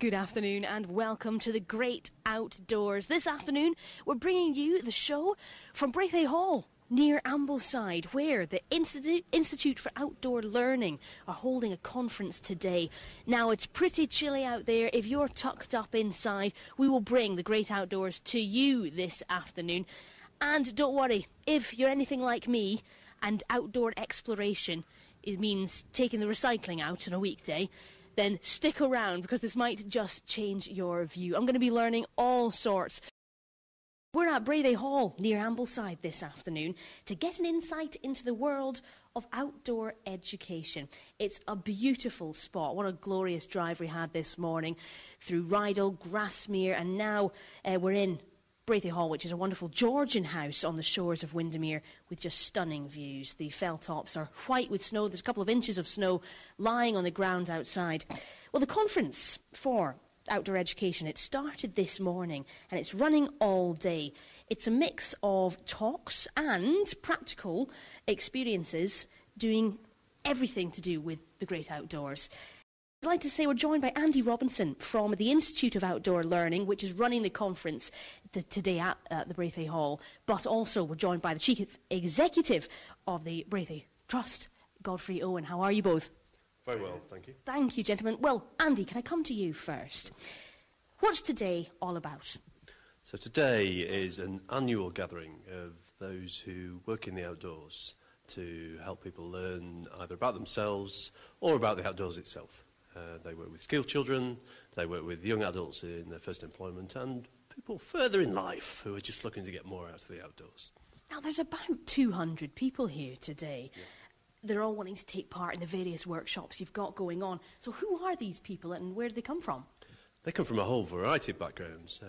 Good afternoon and welcome to the Great Outdoors. This afternoon we're bringing you the show from Brathay Hall near Ambleside, where the Institute for Outdoor Learning are holding a conference today. Now it's pretty chilly out there. If you're tucked up inside, we will bring the Great Outdoors to you this afternoon. And don't worry, if you're anything like me and outdoor exploration, it means taking the recycling out on a weekday, then stick around because this might just change your view. I'm going to be learning all sorts. We're at Brathay Hall near Ambleside this afternoon to get an insight into the world of outdoor education. It's a beautiful spot. What a glorious drive we had this morning through Rydal, Grasmere, and now we're in Brathay Hall, which is a wonderful Georgian house on the shores of Windermere with just stunning views. The fell tops are white with snow. There's a couple of inches of snow lying on the ground outside. Well, the conference for outdoor education, it started this morning and it's running all day. It's a mix of talks and practical experiences doing everything to do with the great outdoors. I'd like to say we're joined by Andy Robinson from the Institute of Outdoor Learning, which is running the conference today at the Brathay Hall, but also we're joined by the Chief Executive of the Brathay Trust, Godfrey Owen. How are you both? Very well, thank you. Thank you, gentlemen. Well, Andy, can I come to you first? What's today all about? So today is an annual gathering of those who work in the outdoors to help people learn either about themselves or about the outdoors itself. They work with school children, they work with young adults in their first employment and people further in life who are just looking to get more out of the outdoors. Now, there's about 200 people here today. Yeah. They're all wanting to take part in the various workshops you've got going on. So who are these people and where do they come from? They come from a whole variety of backgrounds.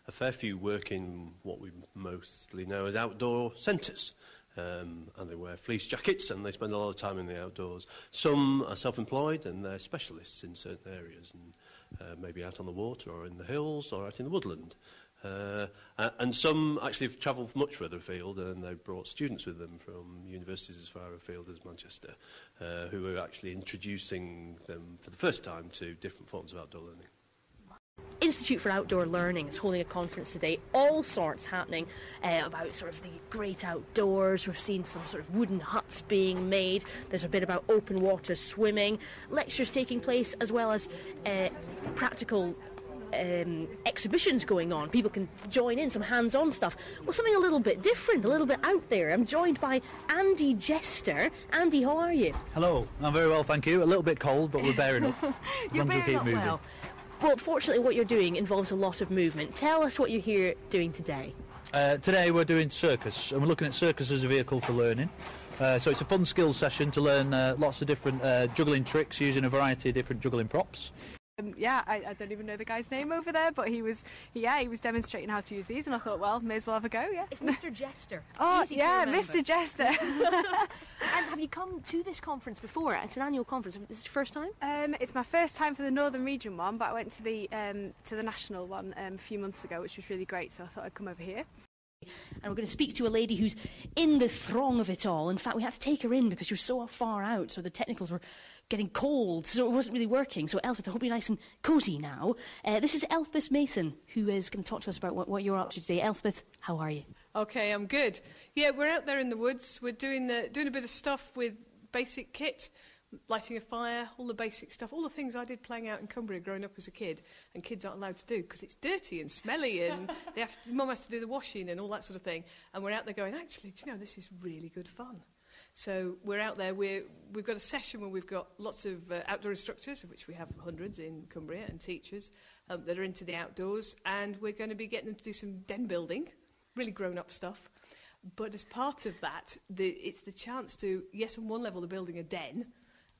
A fair few work in what we mostly know as outdoor centres. And they wear fleece jackets and they spend a lot of time in the outdoors. Some are self-employed and they're specialists in certain areas, and maybe out on the water or in the hills or out in the woodland. And some actually have travelled much further afield and they've brought students with them from universities as far afield as Manchester, who are actually introducing them for the first time to different forms of outdoor learning. Institute for Outdoor Learning is holding a conference today, all sorts happening about sort of the great outdoors. We've seen some sort of wooden huts being made. There's a bit about open water swimming, lectures taking place, as well as practical exhibitions going on. People can join in, some hands-on stuff. Well, something a little bit different, a little bit out there. I'm joined by Andy Jester. Andy, how are you? Hello, I'm very well, thank you. A little bit cold, but we're bearing up. You're bearing up well. Well, fortunately, what you're doing involves a lot of movement. Tell us what you're here doing today. Today we're doing circus, and we're looking at circus as a vehicle for learning. So it's a fun skills session to learn lots of different juggling tricks using a variety of different juggling props. I don't even know the guy's name over there, but he was demonstrating how to use these, and I thought, well, may as well have a go, yeah. It's Mr. Jester. Oh, yeah, Mr. Jester. And have you come to this conference before? It's an annual conference. Is this your first time? It's my first time for the Northern Region one, but I went to the national one a few months ago, which was really great, so I thought I'd come over here. And we're going to speak to a lady who's in the throng of it all. In fact, we had to take her in because she was so far out, so the technicals were getting cold, so it wasn't really working. So Elspeth, I hope you're nice and cosy now. This is Elspeth Mason, who is going to talk to us about what you're up to today. Elspeth, how are you? Okay, I'm good. Yeah, we're out there in the woods. We're doing a bit of stuff with basic kit, lighting a fire, all the basic stuff, all the things I did playing out in Cumbria growing up as a kid, and kids aren't allowed to do because it's dirty and smelly and Mum has to do the washing and all that sort of thing. And we're out there going, actually, do you know, this is really good fun. So we're out there, we've got a session where we've got lots of outdoor instructors, of which we have hundreds in Cumbria, and teachers that are into the outdoors, and we're going to be getting them to do some den building, really grown-up stuff. But as part of that, it's the chance to, yes, on one level they're building a den,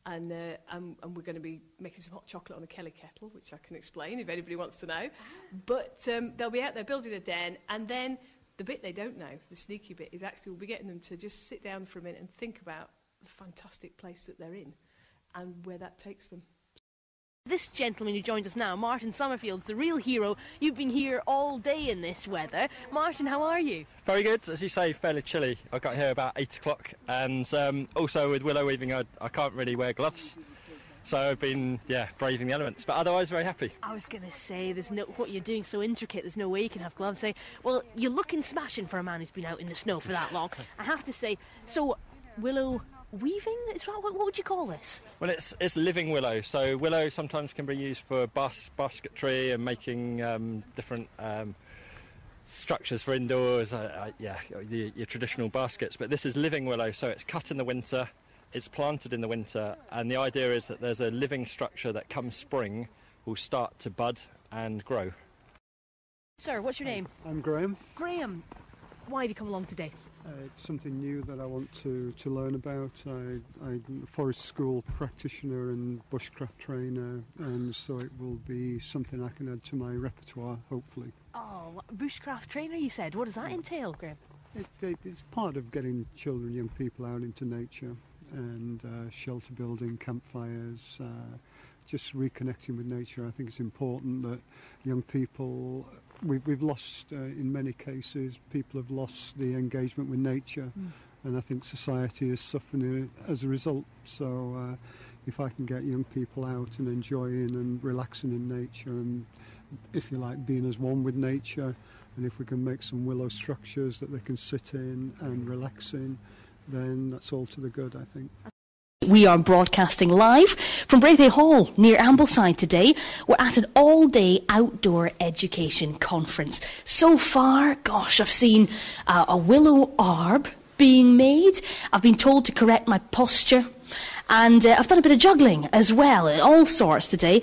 and we're going to be making some hot chocolate on a Kelly kettle, which I can explain if anybody wants to know. But they'll be out there building a den, and then the bit they don't know, the sneaky bit, is actually we'll be getting them to just sit down for a minute and think about the fantastic place that they're in and where that takes them. This gentleman who joins us now, Martin Summerfield's the real hero. You've been here all day in this weather. Martin, how are you? Very good. As you say, fairly chilly. I got here about 8 o'clock, and also with willow weaving I can't really wear gloves. So I've been, braving the elements, but otherwise very happy. I was going to say, what you're doing so intricate, there's no way you can have gloves. Well, you're looking smashing for a man who's been out in the snow for that long. I have to say, so willow weaving, what would you call this? Well, it's living willow. So willow sometimes can be used for basketry and making different structures for indoors, your traditional baskets. But this is living willow, so it's cut in the winter. It's planted in the winter, and the idea is that there's a living structure that come spring will start to bud and grow. Sir, what's your name? I'm Graham. Graham, why have you come along today? It's something new that I want to learn about. I'm a forest school practitioner and bushcraft trainer, and so it will be something I can add to my repertoire, hopefully. Oh, bushcraft trainer, you said. What does that entail, Graham? It's part of getting children, young people out into nature and shelter building, campfires, just reconnecting with nature. I think it's important that young people, we've lost, in many cases, people have lost the engagement with nature, and I think society is suffering as a result. So if I can get young people out and enjoying and relaxing in nature and, if you like, being as one with nature, and if we can make some willow structures that they can sit in and relax in, then that's all to the good, I think. We are broadcasting live from Brathay Hall near Ambleside today. We're at an all-day outdoor education conference. So far, gosh, I've seen a willow arb being made. I've been told to correct my posture. And I've done a bit of juggling as well, all sorts today.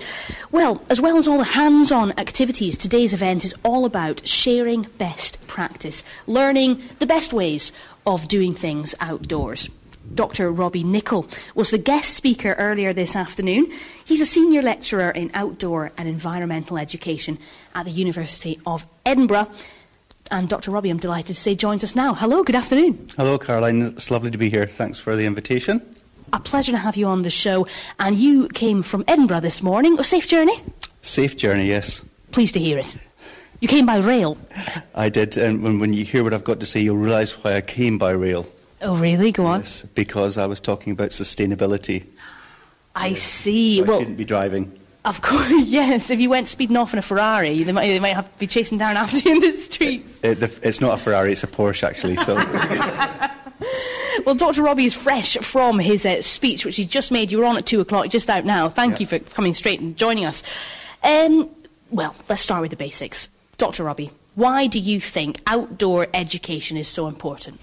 Well as all the hands-on activities, today's event is all about sharing best practice, learning the best ways of doing things outdoors. Dr. Robbie Nichol was the guest speaker earlier this afternoon. He's a senior lecturer in outdoor and environmental education at the University of Edinburgh. And Dr. Robbie, I'm delighted to say, joins us now. Hello, good afternoon. Hello, Caroline. It's lovely to be here. Thanks for the invitation. A pleasure to have you on the show. And you came from Edinburgh this morning. A safe journey? Safe journey, yes. Pleased to hear it. You came by rail? I did, and when you hear what I've got to say, you'll realise why I came by rail. Oh, really? Go on. Yes, because I was talking about sustainability. I see. I shouldn't be driving. Of course, yes. If you went speeding off in a Ferrari, they might have to be chasing down after you in the streets. It's not a Ferrari, it's a Porsche, actually. So. Well, Dr. Robbie is fresh from his speech, which he's just made. You were on at 2 o'clock, just out now. Thank you for coming straight and joining us. Well, let's start with the basics. Dr. Robbie, why do you think outdoor education is so important?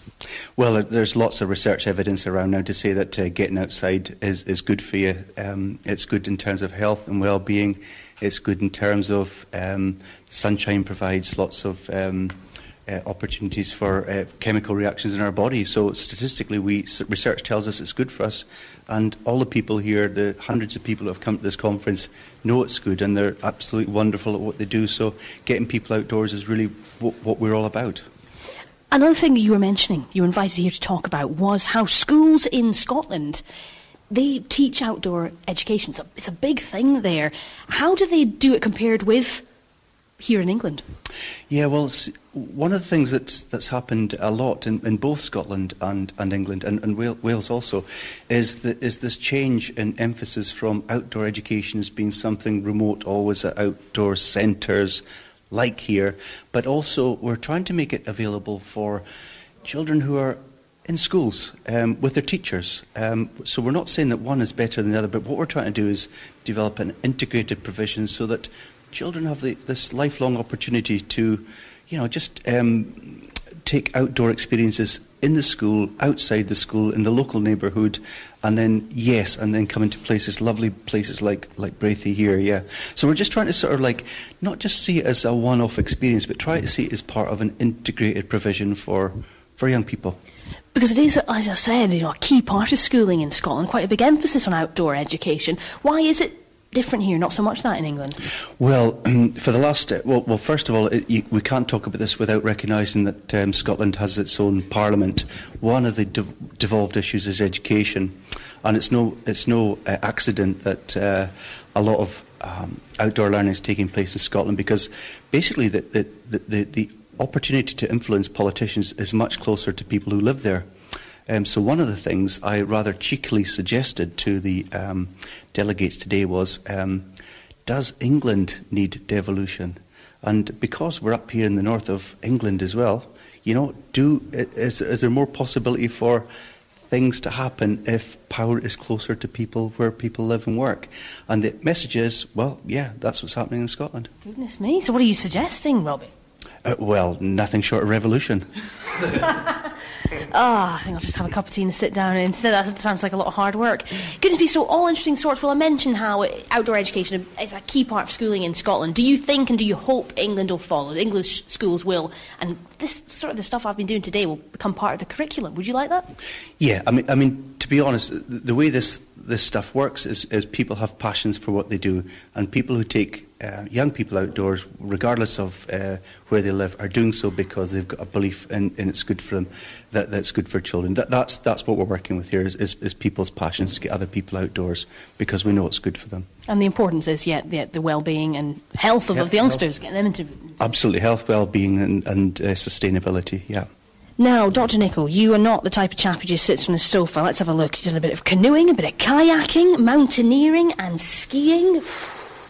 Well, there's lots of research evidence around now to say that getting outside is good for you. It's good in terms of health and well-being. It's good in terms of sunshine provides lots of opportunities for chemical reactions in our body. So statistically, research tells us it's good for us. And all the people here, the hundreds of people who have come to this conference, know it's good, and they're absolutely wonderful at what they do. So getting people outdoors is really what we're all about. Another thing that you were mentioning, you were invited here to talk about, was how schools in Scotland, they teach outdoor education. It's a big thing there. How do they do it compared with here in England? Yeah, well, one of the things that's happened a lot in both Scotland and England and Wales also is this change in emphasis from outdoor education as being something remote, always at outdoor centres like here, but also we're trying to make it available for children who are in schools with their teachers. So we're not saying that one is better than the other, but what we're trying to do is develop an integrated provision so that children have this lifelong opportunity to, just take outdoor experiences in the school, outside the school, in the local neighbourhood, and then come into places, lovely places like Brathay here, yeah. So we're just trying to sort of not just see it as a one-off experience, but try to see it as part of an integrated provision for young people. Because it is, as I said, a key part of schooling in Scotland, quite a big emphasis on outdoor education. Why is it different here, not so much that in England? Well, for the last... Well, first of all, we can't talk about this without recognising that Scotland has its own parliament. One of the devolved issues is education, and it's no accident that a lot of outdoor learning is taking place in Scotland, because basically the opportunity to influence politicians is much closer to people who live there. So one of the things I rather cheekily suggested to the delegates today was, does England need devolution? And because we're up here in the north of England as well, you know, is there more possibility for things to happen if power is closer to people where people live and work? And the message is, well, yeah, that's what's happening in Scotland. Goodness me. So what are you suggesting, Robbie? Well, nothing short of revolution. I think I'll just have a cup of tea and sit down instead. That sounds like a lot of hard work. Goodness me, so all interesting sorts. Well, I mentioned how outdoor education is a key part of schooling in Scotland. Do you think and do you hope England will follow? English schools will, and this sort of the stuff I've been doing today will become part of the curriculum. Would you like that? Yeah, I mean, to be honest, the way this stuff works is people have passions for what they do, and people who take young people outdoors, regardless of where they live, are doing so because they've got a belief in it's good for them, that's good for children. That's what we're working with here, is people's passions to get other people outdoors because we know it's good for them. And the importance is, the well-being and health of the youngsters, getting them into... Absolutely, health, well-being and sustainability, yeah. Now, Dr. Nichol, you are not the type of chap who just sits on a sofa. Let's have a look. You've done a bit of canoeing, a bit of kayaking, mountaineering and skiing.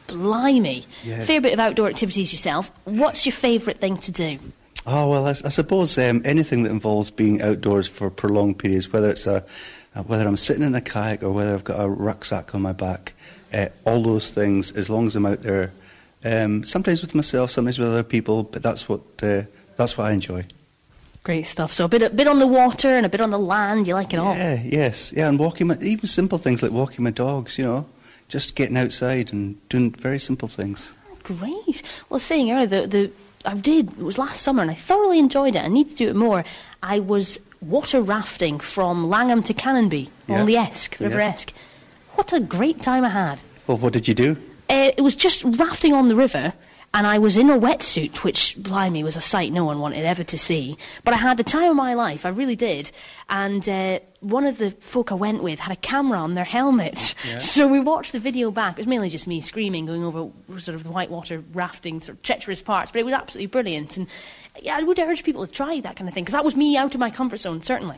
Blimey. Yeah. Fair bit of outdoor activities yourself. What's your favourite thing to do? Oh, well, I suppose anything that involves being outdoors for prolonged periods, whether I'm sitting in a kayak or whether I've got a rucksack on my back, all those things, as long as I'm out there, sometimes with myself, sometimes with other people, but that's what I enjoy. Great stuff. So a bit on the water and a bit on the land. You like it all? Yeah, yes. Yeah, and walking, even simple things like walking my dogs, you know, just getting outside and doing very simple things. Great. Well, saying earlier, it was last summer and I thoroughly enjoyed it. I need to do it more. I was water rafting from Langham to Canonby on the Esk, the River Esk. What a great time I had. Well, what did you do? It was just rafting on the river. And I was in a wetsuit, which, blimey, was a sight no one wanted ever to see. But I had the time of my life, I really did. And one of the folk I went with had a camera on their helmet. Yeah. So we watched the video back. It was mainly just me screaming, going over sort of the whitewater rafting, sort of treacherous parts. But it was absolutely brilliant. And yeah, I would urge people to try that kind of thing, because that was me out of my comfort zone, certainly.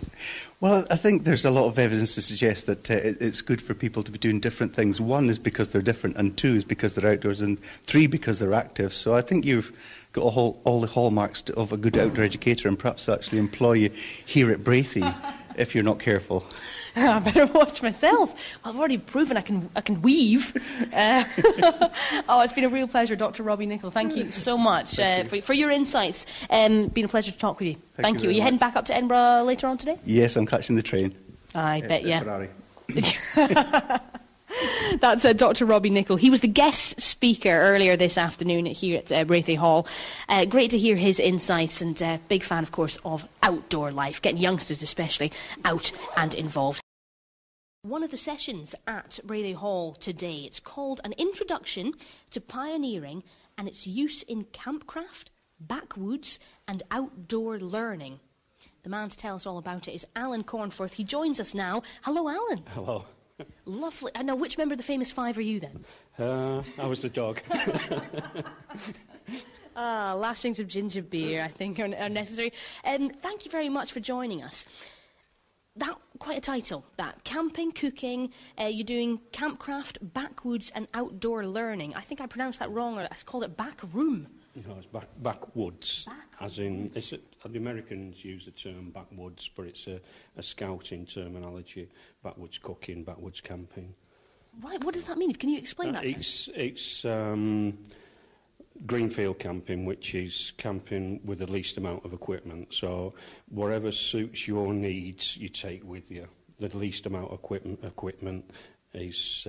Well, I think there's a lot of evidence to suggest that it's good for people to be doing different things. One is because they're different, and two is because they're outdoors, and three because they're active. So I think you've got all the hallmarks of a good outdoor educator, and perhaps actually employ you here at Brathay if you're not careful. I better watch myself. Well, I've already proven I can weave. Oh, it's been a real pleasure, Dr. Robbie Nichol. Thank you so much for your insights. Been a pleasure to talk with you. Thank you. Are you heading back up to Edinburgh later on today? Yes, I'm catching the train. I bet you. That's Dr. Robbie Nichol. He was the guest speaker earlier this afternoon here at Brathay Hall. Great to hear his insights, and big fan, of course, of outdoor life, getting youngsters especially out and involved. One of the sessions at Brathay Hall today, it's called An Introduction to Pioneering and its Use in Campcraft, Backwoods and Outdoor Learning. The man to tell us all about it is Alan Cornforth. He joins us now. Hello, Alan. Hello. Lovely. Now, which member of the famous five are you then? I was the dog. Lashings of ginger beer, I think, are necessary. Thank you very much for joining us. That quite a title, that. Camping, cooking, you're doing campcraft, backwoods and outdoor learning. I think I pronounced that wrong, or I called it back room. No, it's backwoods. As in, the Americans use the term backwoods, but it's a scouting terminology. Backwoods cooking, backwoods camping. Right, what does that mean? Can you explain that to me? It's greenfield camping, which is camping with the least amount of equipment. So whatever suits your needs, you take with you. The least amount of equipment is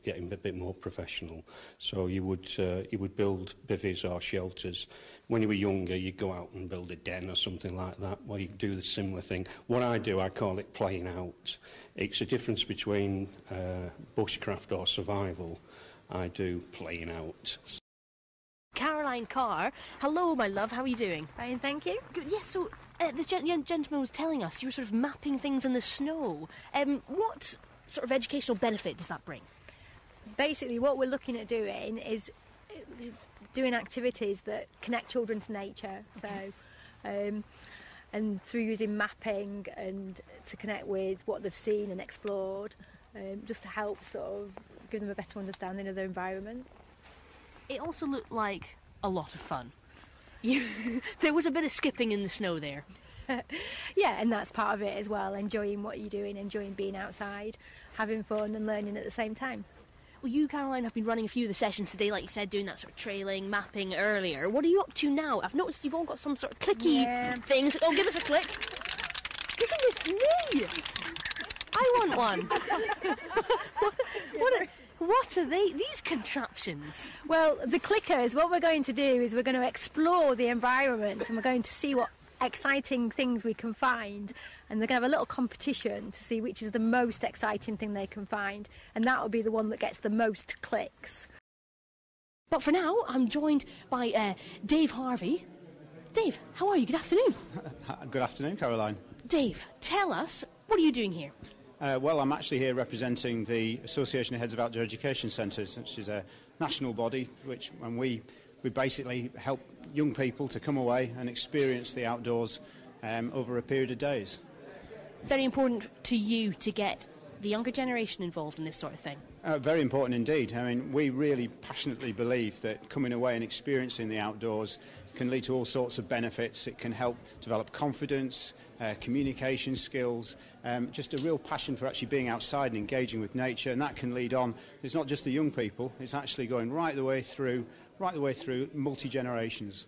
getting a bit more professional. So you would build bivvies or shelters. When you were younger, you'd go out and build a den or something like that. Well, you do the similar thing. What I do, I call it playing out. It's a difference between bushcraft or survival. I do playing out. Caroline Carr, hello, my love. How are you doing? Fine, thank you. Good. Yes. So this gentleman was telling us you were sort of mapping things in the snow. What sort of educational benefit does that bring? Basically, what we're looking at doing is doing activities that connect children to nature. So, and through using mapping and to connect with what they've seen and explored, just to help sort of give them a better understanding of their environment. It also looked like a lot of fun. There was a bit of skipping in the snow there. Yeah, and that's part of it as well, enjoying what you're doing, enjoying being outside, having fun and learning at the same time. Well, you, Caroline, have been running a few of the sessions today, like you said, doing that sort of trailing, mapping earlier. What are you up to now? I've noticed you've all got some sort of clicky things. Oh, give us a click. Goodness me! I want one. What are they? These contraptions? Well, the clickers, what we're going to do is we're going to explore the environment and we're going to see what exciting things we can find, and they're going to have a little competition to see which is the most exciting thing they can find, and that will be the one that gets the most clicks. But for now, I'm joined by Dave Harvey. Dave, how are you? Good afternoon. Good afternoon, Caroline. Dave, tell us, what are you doing here? Well, I'm actually here representing the Association of Heads of Outdoor Education Centres, which is a national body, and we basically help young people to come away and experience the outdoors over a period of days. Very important to you to get the younger generation involved in this sort of thing. Very important indeed. I mean, we really passionately believe that coming away and experiencing the outdoors can lead to all sorts of benefits. It can help develop confidence, communication skills, just a real passion for actually being outside and engaging with nature, and that can lead on. It's not just the young people, it's actually going right the way through multi-generations.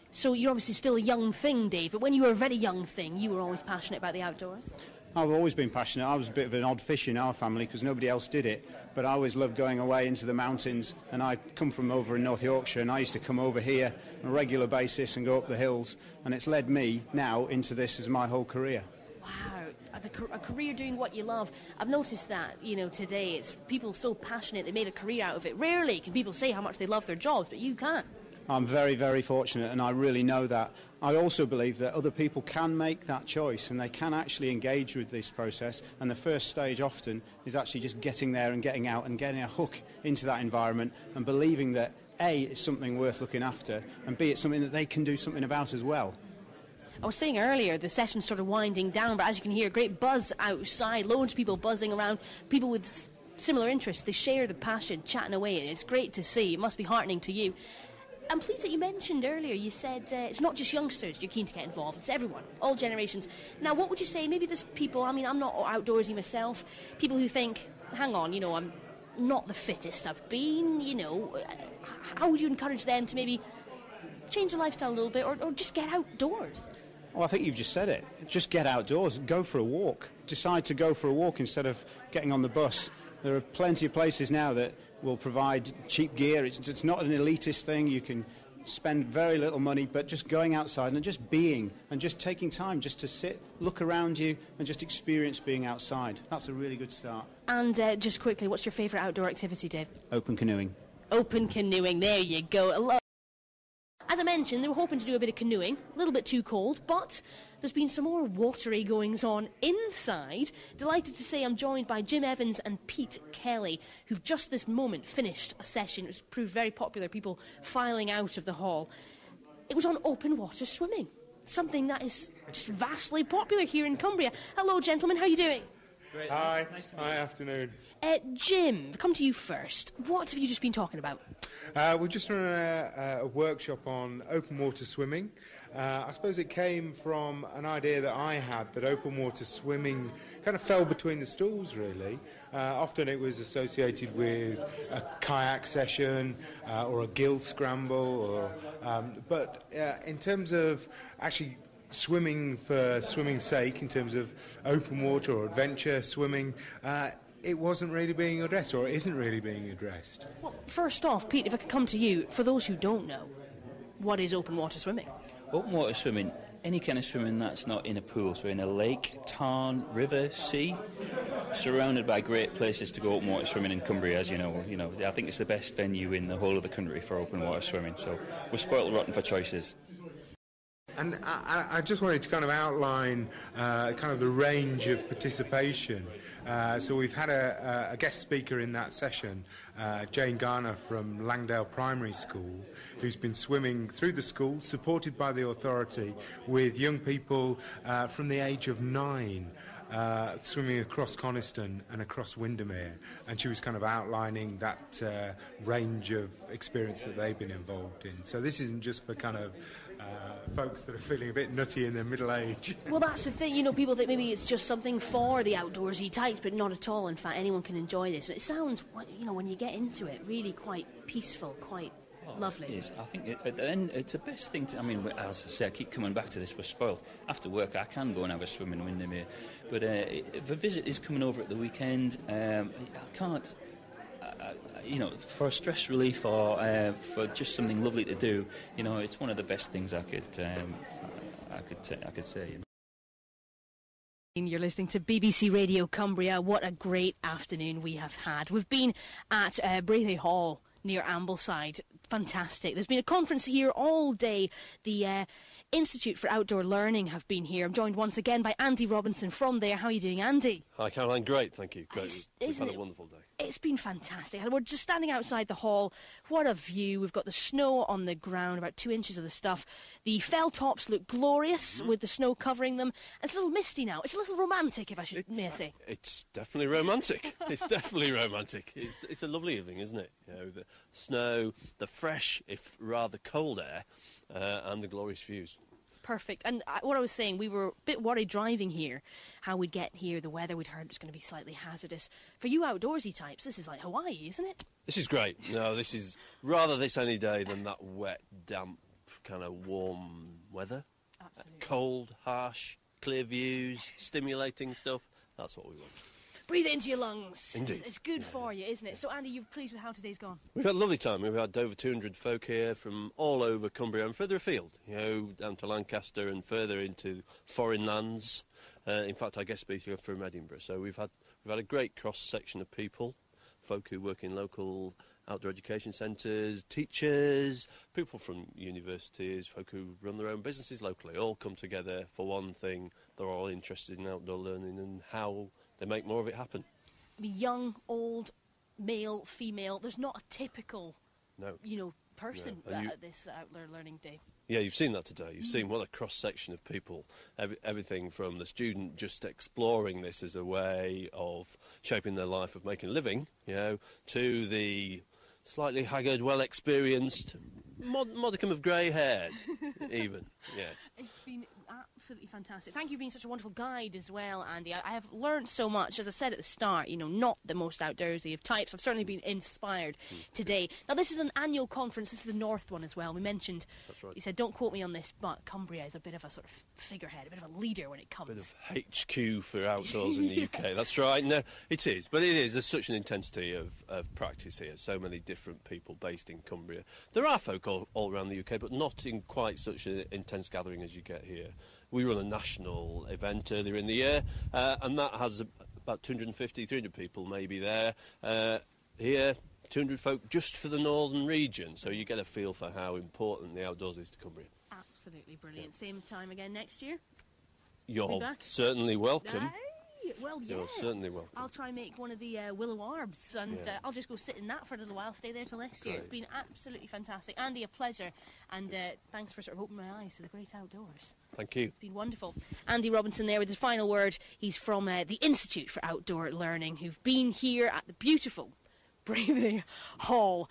So you're obviously still a young thing, Dave, but when you were a very young thing, you were always passionate about the outdoors? I've always been passionate. I was a bit of an odd fish in our family because nobody else did it, but I always loved going away into the mountains, and I come from over in North Yorkshire, and I used to come over here on a regular basis and go up the hills, and it's led me now into this as my whole career. Wow, a career doing what you love. I've noticed that, today it's people so passionate they made a career out of it. Rarely can people say how much they love their jobs, but you can. I'm very, very fortunate, and I really know that. I also believe that other people can make that choice, and they can actually engage with this process, and the first stage often is actually just getting there and getting out and getting a hook into that environment and believing that A, it's something worth looking after, and B, it's something that they can do something about as well. I was saying earlier, the session's sort of winding down, but as you can hear, great buzz outside, loads of people buzzing around, people with similar interests. They share the passion, chatting away. It's great to see. It must be heartening to you. I'm pleased that you mentioned earlier, you said it's not just youngsters you're keen to get involved, it's everyone, all generations. Now, what would you say, maybe there's people, I'm not outdoorsy myself, people who think, hang on, I'm not the fittest I've been, how would you encourage them to maybe change their lifestyle a little bit, or just get outdoors? Well, I think you've just said it. Just get outdoors, go for a walk. Decide to go for a walk instead of getting on the bus. There are plenty of places now that will provide cheap gear. It's not an elitist thing. You can spend very little money, but just going outside and just being and just taking time just to sit, look around you and just experience being outside. That's a really good start. And just quickly, what's your favourite outdoor activity, Dave? Open canoeing. Open canoeing, there you go. As I mentioned, they were hoping to do a bit of canoeing, a little bit too cold, but there's been some more watery goings-on inside. Delighted to say I'm joined by Jim Evans and Pete Kelly, who've just this moment finished a session. It was proved very popular, people filing out of the hall. It was on open water swimming, something that is just vastly popular here in Cumbria. Hello, gentlemen, how are you doing? Great. Hi. Nice to meet you. Hi, afternoon. Jim, come to you first. What have you just been talking about? We're just running a workshop on open water swimming. I suppose it came from an idea that I had that open water swimming kind of fell between the stools, really. Often it was associated with a kayak session or a gill scramble, but in terms of actually swimming for swimming's sake, in terms of open water or adventure swimming, it wasn't really being addressed, or it isn't really being addressed. Well, first off, Pete, if I could come to you, for those who don't know, what is open water swimming? Open water swimming, any kind of swimming that's not in a pool, so in a lake, tarn, river, sea, surrounded by great places to go open water swimming in Cumbria, as you know. I think it's the best venue in the whole of the country for open water swimming, so we're spoiled rotten for choices. And I just wanted to kind of outline kind of the range of participation. So we've had a guest speaker in that session, Jane Garner from Langdale Primary School, who's been swimming through the school, supported by the authority, with young people from the age of 9, swimming across Coniston and across Windermere, and she was kind of outlining that range of experience that they've been involved in. So this isn't just for kind of folks that are feeling a bit nutty in their middle age. Well, that's the thing, you know, people think maybe it's just something for the outdoorsy types, but not at all. In fact, anyone can enjoy this. And it sounds, you know, when you get into it, really quite peaceful, quite lovely. It is. I think at the end, it's the best thing to, I mean, as I say, I keep coming back to this, we're spoiled. After work, I can go and have a swim in Windermere. But if a visit is coming over at the weekend, I can't, you know, for stress relief or for just something lovely to do, you know, it's one of the best things I could say. You know. You're listening to BBC Radio Cumbria. What a great afternoon we have had. We've been at Brathay Hall near Ambleside. Fantastic. There's been a conference here all day. The Institute for Outdoor Learning have been here. I'm joined once again by Andy Robinson from there. How are you doing, Andy? Hi, Caroline. Great, thank you. Great. We've had a wonderful day. It's been fantastic. And we're just standing outside the hall. What a view. We've got the snow on the ground, about 2 inches of the stuff. The fell tops look glorious with the snow covering them. It's a little misty now. It's a little romantic, if I may say. It's definitely romantic. It's definitely romantic. It's a lovely evening, isn't it? You know, the snow, the fresh, if rather cold air, and the glorious views. Perfect. And what I was saying, we were a bit worried driving here, how we'd get here, the weather, we'd heard it was going to be slightly hazardous. For you outdoorsy types, this is like Hawaii, isn't it? This is great. No, this is rather this any day than that wet, damp, kind of warm weather. Absolutely. Cold, harsh, clear views, stimulating stuff. That's what we want. Breathe it into your lungs. Indeed. It's good for you, isn't it? So, Andy, you're pleased with how today's gone? We've had a lovely time. We've had over 200 folk here from all over Cumbria and further afield, you know, down to Lancaster and further into foreign lands. In fact, I guess speaking from Edinburgh. So we've had a great cross-section of people, folk who work in local outdoor education centres, teachers, people from universities, folk who run their own businesses locally, all come together for one thing. They're all interested in outdoor learning and how they make more of it happen. I mean, young, old, male, female, there's not a typical, person at this outdoor learning day. Yeah, you've seen that today. You've seen what a cross-section of people, everything from the student just exploring this as a way of shaping their life, of making a living, you know, to the slightly haggard, well-experienced, modicum of grey-haired, even, yes. It's been absolutely fantastic. Thank you for being such a wonderful guide as well, Andy. I have learned so much. As I said at the start, you know, not the most outdoorsy of types. I've certainly been inspired today. Now, this is an annual conference. This is the North one as well. We mentioned, that's right. You said, don't quote me on this, but Cumbria is a bit of a sort of figurehead, a bit of a leader when it comes. A bit of HQ for outdoors in the UK. That's right. No, it is. But it is. There's such an intensity of practice here. So many different people based in Cumbria. There are folk all around the UK, but not in quite such an intense gathering as you get here. We run a national event earlier in the year, and that has about 250, 300 people maybe there. Here, 200 folk just for the northern region, so you get a feel for how important the outdoors is to Cumbria. Absolutely brilliant. Yeah. Same time again next year? You're certainly welcome. Well, yeah. You're certainly welcome. I'll try and make one of the willow arbs, and I'll just go sit in that for a little while, stay there till next year. It's been absolutely fantastic. Andy, a pleasure, and thanks for sort of opening my eyes to the great outdoors. Thank you. It's been wonderful. Andy Robinson there with his final word. He's from the Institute for Outdoor Learning, who've been here at the beautiful Brathay Hall.